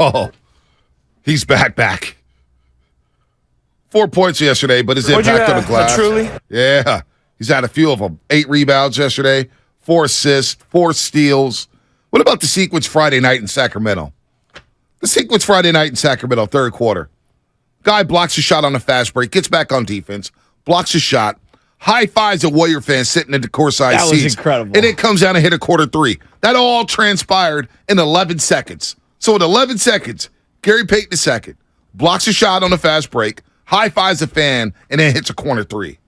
Oh, he's back. 4 points yesterday, but his impact on the glass. Truly? Yeah. He's had a few of them. 8 rebounds yesterday, 4 assists, 4 steals. What about the sequence Friday night in Sacramento? The sequence Friday night in Sacramento, third quarter. Guy blocks a shot on a fast break, gets back on defense, blocks a shot, high fives a Warrior fan sitting in the courtside seats. That was incredible. And it comes down and hit a quarter 3. That all transpired in 11 seconds. So in 11 seconds, Gary Payton II blocks a shot on a fast break, high fives a fan, and then hits a corner 3.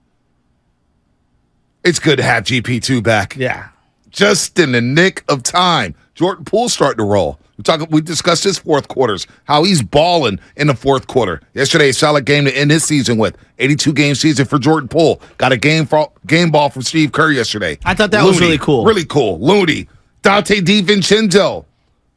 It's good to have GP2 back. Yeah. Just in the nick of time. Jordan Poole's starting to roll. We discussed his fourth quarters, how he's balling in the fourth quarter. Yesterday, a solid game to end his season with. 82-game season for Jordan Poole. Got a game ball from Steve Kerr yesterday. I thought that was really cool. Really cool. Looney. Dante DiVincenzo.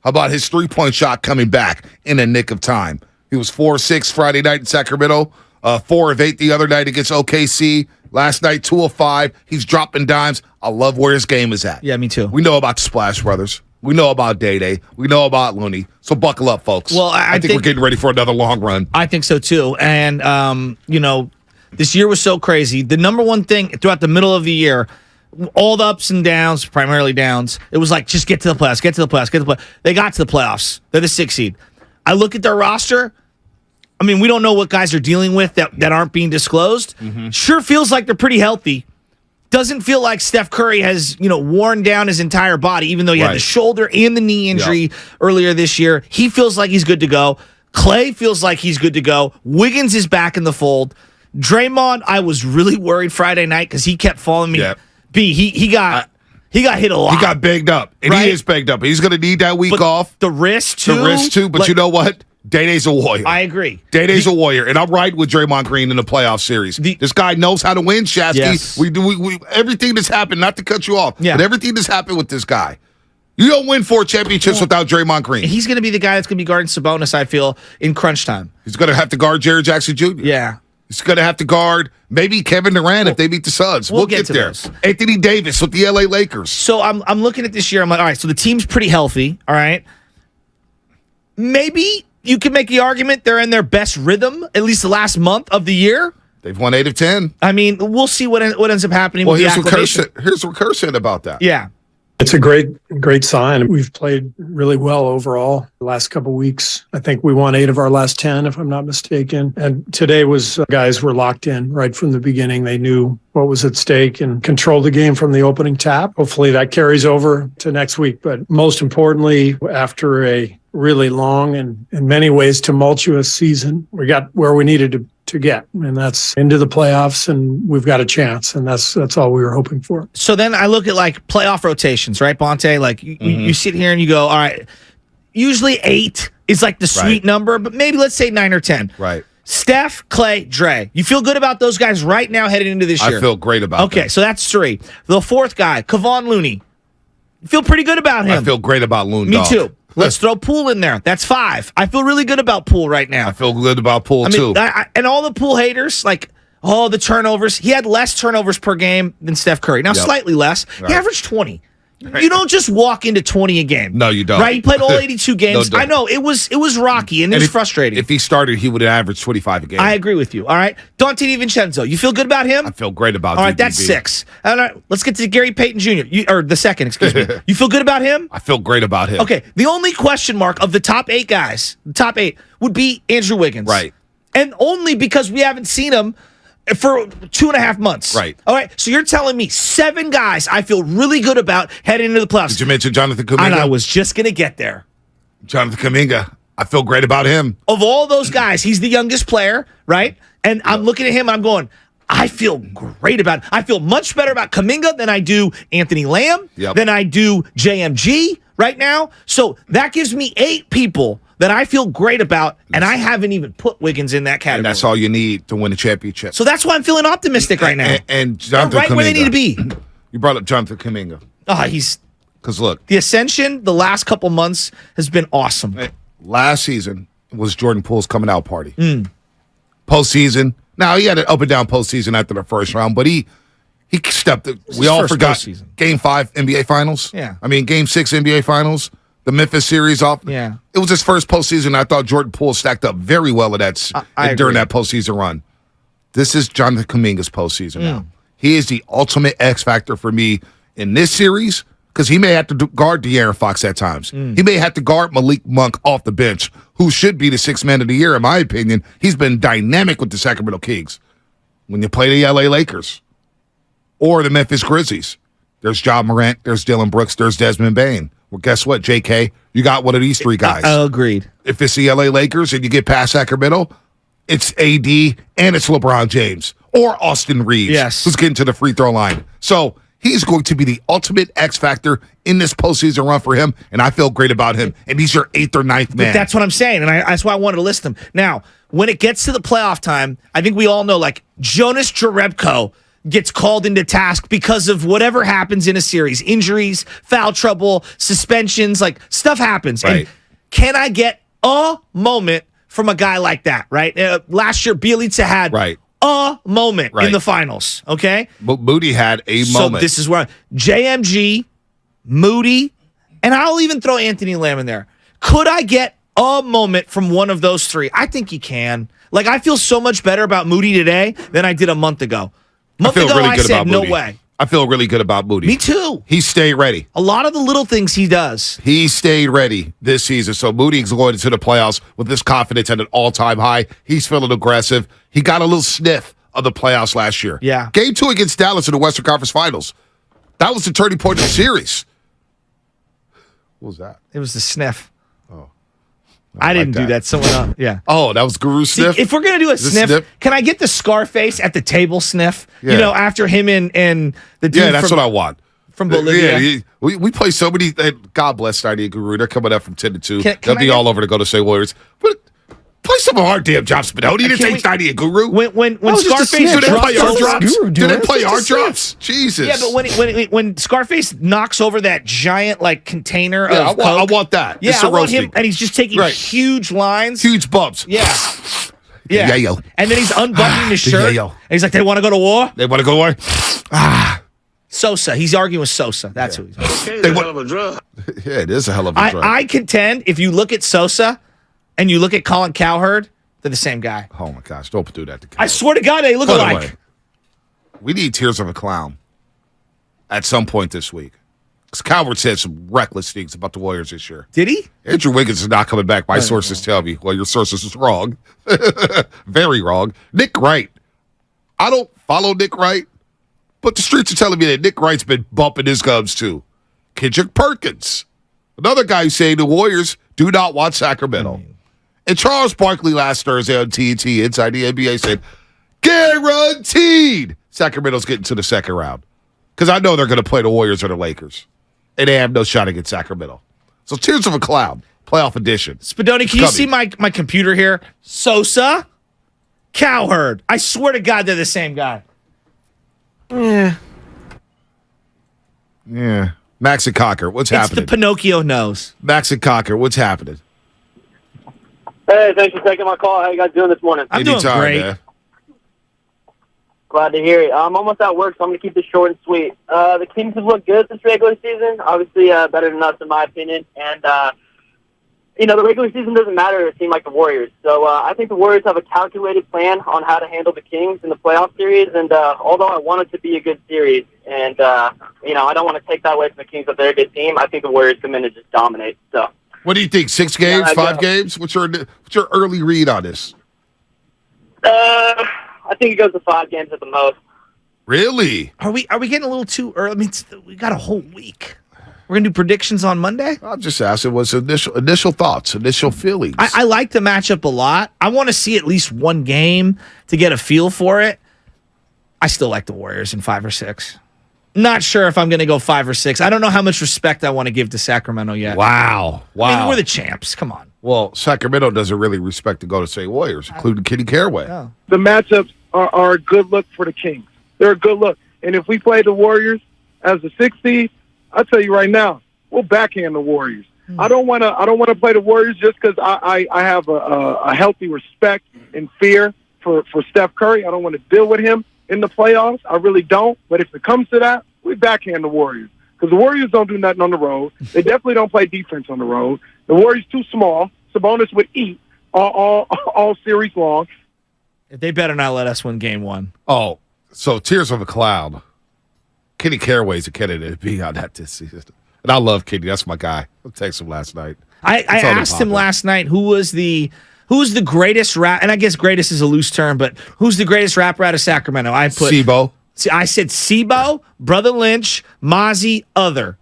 How about his three-point shot coming back in the nick of time? He was 4-6 Friday night in Sacramento, 4 of 8 the other night against OKC. Last night, 2 of 5. He's dropping dimes. I love where his game is at. Yeah, me too. We know about the Splash Brothers. We know about Day. We know about Looney. So buckle up, folks. Well, I think we're getting ready for another long run. I think so, too. And, this year was so crazy. The number one thing throughout the middle of the year, all the ups and downs, primarily downs, it was like, just get to the playoffs, get to the playoffs. They got to the playoffs. They're the 6th seed. I look at their roster. I mean, we don't know what guys are dealing with that aren't being disclosed. Mm-hmm. Sure feels like they're pretty healthy. Doesn't feel like Steph Curry has, worn down his entire body, even though he had the shoulder and the knee injury earlier this year. He feels like he's good to go. Clay feels like he's good to go. Wiggins is back in the fold. Draymond, I was really worried Friday night because he kept following me. Yep. He got hit a lot. He got banged up, and he is banged up. He's going to need that week off. The wrist, too. But you know what? Day-Day's a warrior. I agree. Day-Day's a warrior, and I'm right with Draymond Green in the playoff series. This guy knows how to win, Shasky. Yes. We everything that's happened, not to cut you off, but everything that's happened with this guy. You don't win 4 championships without Draymond Green. He's going to be the guy that's going to be guarding Sabonis, I feel, in crunch time. He's going to have to guard Jared Jackson Jr. Yeah. He's going to have to guard maybe Kevin Durant if they beat the Suns. We'll get there. Those. Anthony Davis with the LA Lakers. So I'm looking at this year. I'm like, all right, so the team's pretty healthy. All right. Maybe you can make the argument they're in their best rhythm, at least the last month of the year. They've won 8 of 10. I mean, we'll see what ends up happening with the acclimation. Here's what Kerr said about that. Yeah. It's a great sign. We've played really well overall the last couple of weeks. I think we won 8 of our last 10, if I'm not mistaken. And today was guys were locked in right from the beginning. They knew what was at stake and controlled the game from the opening tap. Hopefully that carries over to next week. But most importantly, after a really long and in many ways tumultuous season, we got where we needed to get, and that's into the playoffs, and we've got a chance, and that's all we were hoping for. So then I look at like playoff rotations, right, Bonte? Like you sit here and you go, all right, usually 8 is like the sweet number, but maybe let's say 9 or 10. Right. Steph, Clay, Dre. You feel good about those guys right now heading into this year? I feel great about them. Okay, so that's 3. The 4th guy, Kevon Looney. You feel pretty good about him. I feel great about Looney. Me too. Let's throw Poole in there. That's 5. I feel really good about Poole right now. I feel good about Poole, too. And all the Poole haters, like, the turnovers. He had less turnovers per game than Steph Curry. Now, slightly less. Right. He averaged 20. Right. You don't just walk into 20 a game. No, you don't. Right? He played all 82 games. I know. It was rocky, and it was frustrating. If he started, he would have averaged 25 a game. I agree with you. All right. Dante DiVincenzo. You feel good about him? I feel great about him. All right, that's 6. All right, let's get to Gary Payton Jr. Or the 2nd, excuse me. You feel good about him? I feel great about him. Okay. The only question mark of the top 8 guys, the top 8, would be Andrew Wiggins. Right. And only because we haven't seen him for 2.5 months. Right. All right. So you're telling me 7 guys I feel really good about heading into the playoffs. Did you mention Jonathan Kuminga? And I was just going to get there. Jonathan Kuminga. I feel great about him. Of all those guys, he's the youngest player, right? And I'm looking at him and I'm going, I feel great about it. I feel much better about Kuminga than I do Anthony Lamb, than I do JMG right now. So that gives me 8 people that I feel great about, and I haven't even put Wiggins in that category. And that's all you need to win a championship. So that's why I'm feeling optimistic right now. And Jonathan right Kuminga, where they need to be. You brought up Jonathan Kuminga. Because look. The ascension the last couple months has been awesome. Last season was Jordan Poole's coming out party. Postseason. Now, he had an up and down postseason after the first round, but he stepped it. We all forgot Game 5 NBA Finals. Yeah. I mean, Game 6 NBA Finals. the Memphis series off. Yeah. It was his first postseason. I thought Jordan Poole stacked up very well in I during agree. that postseason run. This is Jonathan Kuminga's postseason now. He is the ultimate X factor for me in this series because he may have to guard De'Aaron Fox at times. He may have to guard Malik Monk off the bench, who should be the sixth man of the year, in my opinion. He's been dynamic with the Sacramento Kings. When you play the LA Lakers or the Memphis Grizzlies, there's Ja Morant, there's Dylan Brooks, there's Desmond Bane. Well, guess what, JK? You got one of these three guys. Agreed. If it's the LA Lakers and you get past Sacramento, it's AD and it's LeBron James or Austin Reeves, Yes. who's getting to the free throw line. So he's going to be the ultimate X factor in this postseason run for him, and I feel great about him. And he's your eighth or ninth man. That's what I'm saying, and that's why I wanted to list them. Now, when it gets to the playoff time, I think we all know, like, Jonas Jerebko gets called into task because of whatever happens in a series. Injuries, foul trouble, suspensions, like, stuff happens. Right. And can I get a moment from a guy like that, right? Last year, Bielitsa had Right. a moment Right. in the finals, okay? But Moody had a So moment. this is where JMG, Moody, and I'll even throw Anthony Lamb in there. Could I get a moment from one of those three? I think you can. Like, I feel so much better about Moody today than I did a month ago. I feel really good said, about no Moody. way. I feel really good about Moody. Me too. He stayed ready. A lot of the little things he does. He stayed ready this season. So Moody's going into the playoffs with this confidence at an all-time high. He's feeling aggressive. He got a little sniff of the playoffs last year. Yeah. Game 2 against Dallas in the Western Conference Finals. That was the turning point of the series. What was that? It was the sniff. I I like didn't do that. that. Someone else. Yeah. Oh, that was Guru See, sniff? if we're gonna do a Is this sniff, sniff? can I get the Scarface at the table sniff? Yeah. You know, after him and the dude Yeah, that's from, what I want. from Bolivia. Yeah, we play so many. God bless Ninety and Guru. They're coming up from 10 to 2. Can They'll I be get- all over to go to say Warriors. But play some of our damn Job Spinelli. You didn't Can take we- Ninety and Guru. When That was just a Scarface sniff. Do they drops play our over- Guru drops? doing? Do they That's play just our a sniff. drops? Jesus. Yeah, but when Scarface knocks over that giant like container Yeah, of I Coke, want that. yeah, It's I a want him, roasting. and he's just taking Right. huge lines. Huge bumps. Yeah, yeah. Yeah, yo. And then he's unbuttoning his shirt. Yeah, yo. And he's like, "They want to go to war." They want to go away? Sosa. He's arguing with Sosa. That's who he's. They want, yeah, it is a hell of a drug. I contend if you look at Sosa and you look at Colin Cowherd, they're the same guy. Oh, my gosh. Don't do that to I swear to God, they look By the alike. way, we need Tears of a Clown at some point this week. Because Coward said some reckless things about the Warriors this year. Did he? Andrew Wiggins is not coming back. My sources tell me. Well, your sources is wrong. Very wrong. Nick Wright. I don't follow Nick Wright, but the streets are telling me that Nick Wright's been bumping his gums too. Kendrick Perkins. Another guy who's saying the Warriors do not want Sacramento. And Charles Barkley last Thursday on TNT Inside the NBA said, guaranteed Sacramento's getting to the second round. Because I know they're going to play the Warriors or the Lakers. And they have no shot against Sacramento. So Tears of a Clown, playoff edition. Spadoni, can you Coming. see my computer here? Sosa, Cowherd. I swear to God, they're the same guy. Yeah. Max and Cocker, what's It's happening? the Pinocchio nose. Max and Cocker, what's happening? Hey, thanks for taking my call. How you guys doing this morning? I'm doing Anytime, great. man. Glad to hear it. I'm almost at work, so I'm going to keep this short and sweet. The Kings have looked good this regular season. Obviously, better than us, in my opinion. And, the regular season doesn't matter to a team like the Warriors. So I think the Warriors have a calculated plan on how to handle the Kings in the playoff series. And although I want it to be a good series, and, I don't want to take that away from the Kings that they're a good team, I think the Warriors come in and just dominate. So. What do you think? 6 games, I 5 go. games? What's your early read on this? I think it goes to 5 games at the most. Really? Are we getting a little too early? I mean, we got a whole week. We're gonna do predictions on Monday. I'm just asking what's initial thoughts, initial feelings. I like the matchup a lot. I want to see at least one game to get a feel for it. I still like the Warriors in 5 or 6. Not sure if I'm going to go 5 or 6. I don't know how much respect I want to give to Sacramento yet. Wow. I mean, we're the champs. Come on. Well, Sacramento doesn't really respect the Golden State Warriors, including Kenny Caraway. Oh. The matchups are a good look for the Kings. They're a good look. And if we play the Warriors as the 6th seed, I'll tell you right now, we'll backhand the Warriors. I don't want to play the Warriors just because I have a healthy respect and fear for Steph Curry. I don't want to deal with him in the playoffs. I really don't. But if it comes to that, we backhand the Warriors. because the Warriors don't do nothing on the road. They definitely don't play defense on the road. The Warriors too small. Sabonis would eat all series long. They better not let us win game one. Oh, so Tears of a Cloud. Kenny Caraway's a candidate to be on that this season. And I love Kenny. That's my guy. I texted him last night. I asked him last night who's the greatest rap, and I guess greatest is a loose term, but who's the greatest rapper out of Sacramento? I put Sibo. I said Sibo, Brother Lynch, Mozzie, other.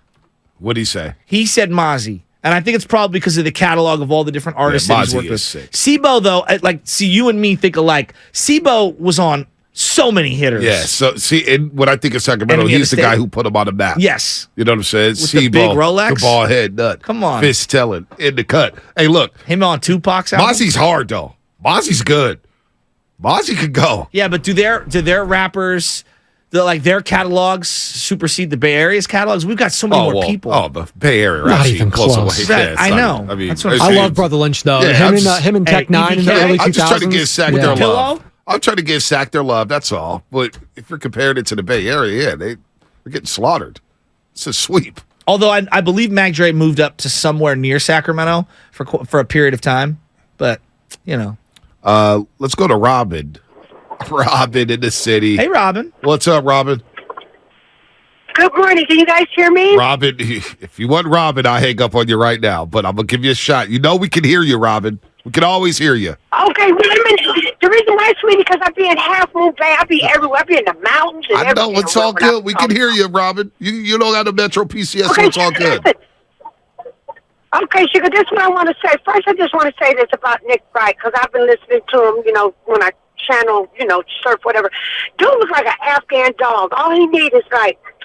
What'd he say? He said Mozzie. And I think it's probably because of the catalog of all the different artists that he's Mozzie worked with. is sick. Sibo, though, see, you and me think alike. Sibo was on so many hitters. Yeah, so see, and when I think of Sacramento, Enemy of he's the the guy State. who put him on the map. Yes. You know what I'm saying? With the big Rolex? the ball head nut. Come on. Fist telling, in the cut. Hey, look, Him on Tupac's album? Mozzie's hard, though. Mozzie's good. Mozzie could go. Yeah, but do their rappers, their catalogs supersede the Bay Area's catalogs? We've got so many more people. Oh, the Bay Area. Not actually even close close. away. Right, Yeah, I it's know. not- I mean, That's what it's- I love Brother Lynch though. Yeah, him and Hey, Tech Nine in the EBK? early 2000s. I'm just trying to give Sac their Pillow? love. I'm trying to give Sac their love. That's all. But if you're comparing it to the Bay Area, yeah, they're getting slaughtered. It's a sweep. Although I believe Mac Dre moved up to somewhere near Sacramento for a period of time. But, Let's go to Robin. Robin in the city. Hey, Robin. What's up, Robin? Good morning. Can you guys hear me? Robin, if you want Robin, I'll hang up on you right now. But I'm going to give you a shot. You know we can hear you, Robin. We can always hear you. Okay, the reason why, sweetie, because I be in Half Moon Bay. I be everywhere. I be in the mountains and I know. everything. It's all good. We can hear you, Robin. You don't have the Metro PCS, so it's all good. listen. Okay, Sugar, this is what I want to say. First, I just want to say this about Nick Wright, because I've been listening to him, when I channel, surf, whatever. Dude looks like an Afghan dog. All he needs is,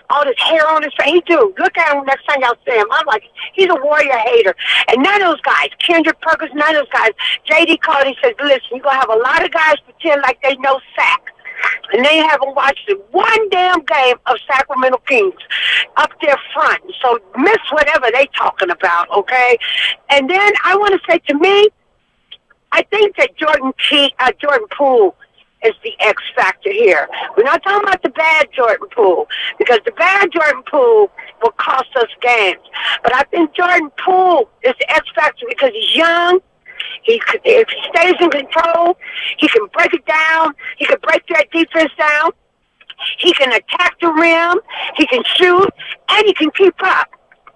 all this hair on his face. He do. Look at him next time y'all see him. I'm like, he's a Warrior hater. And none of those guys, Kendrick Perkins, none of those guys. J.D. called, he said, listen, you're going to have a lot of guys pretend like they know Sac. And they haven't watched one damn game of Sacramento Kings up there front. So miss whatever they talking about, okay? And then I want to say, to me, I think that Jordan Poole is the X factor here. We're not talking about the bad Jordan Poole, because the bad Jordan Poole will cost us games. But I think Jordan Poole is the X factor because he's young. If he stays in control, he can break it down. He can break that defense down. He can attack the rim. He can shoot, and he can keep up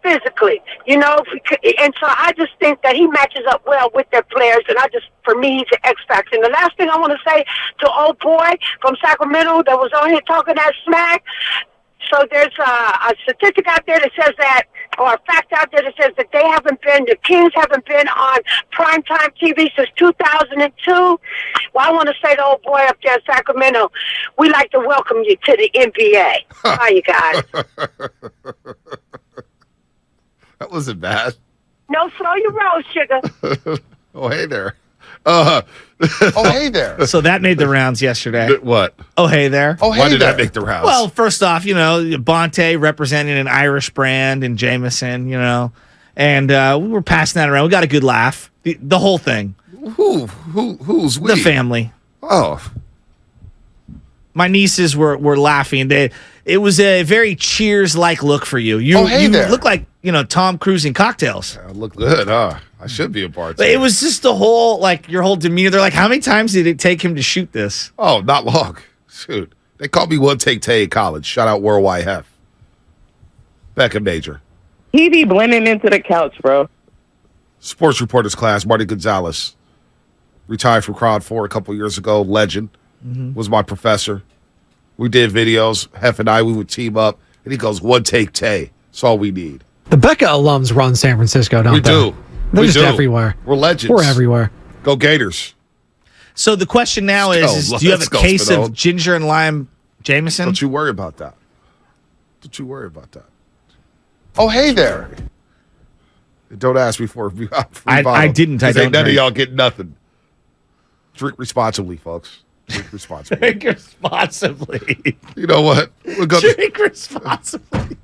physically. And so I just think that he matches up well with their players. And for me, he's an X factor. And the last thing I want to say to old boy from Sacramento that was on here talking that smack. So there's a statistic out there that says that, or a fact out there that says that the Kings haven't been on primetime TV since 2002. Well, I want to say to old boy up there in Sacramento, we like to welcome you to the NBA. Hi, you guys. That wasn't bad. No, slow your roll, sugar. Oh, hey there. Oh, hey there. So that made the rounds yesterday. What? Oh, hey there. Oh, hey Why did that make the rounds? Well, first off, Bonte representing an Irish brand and Jameson, and we were passing that around. We got a good laugh. The whole thing. Who's we? The family. Oh. My nieces were laughing. It was a very Cheers-like look for you. You look like, Tom Cruise in Cocktails. I look good, huh? I should be a bartender. But it was just the whole, your whole demeanor. They're like, how many times did it take him to shoot this? Oh, not long. Shoot. They called me One Take Tay in college. Shout out Worldwide Hef. Beckham Major. He be blending into the couch, bro. Sports reporters class, Marty Gonzalez. Retired from Crowd 4 a couple years ago. Legend. Was my professor. We did videos. Hef and I, we would team up. And he goes, One Take Tay. That's all we need. The Becca alums run San Francisco, don't they? We do. They're We just do. everywhere. We're legends. We're everywhere. Go Gators. So the question now is do you have a Let's go, case Spinone. of ginger and lime Jameson? Don't you worry about that. Oh, hey there. Don't ask me for a free I didn't. I 'Cause don't ain't none of drink. y'all get nothing. Drink responsibly, folks. Drink responsibly. Drink responsibly. You know what? We'll go Drink responsibly.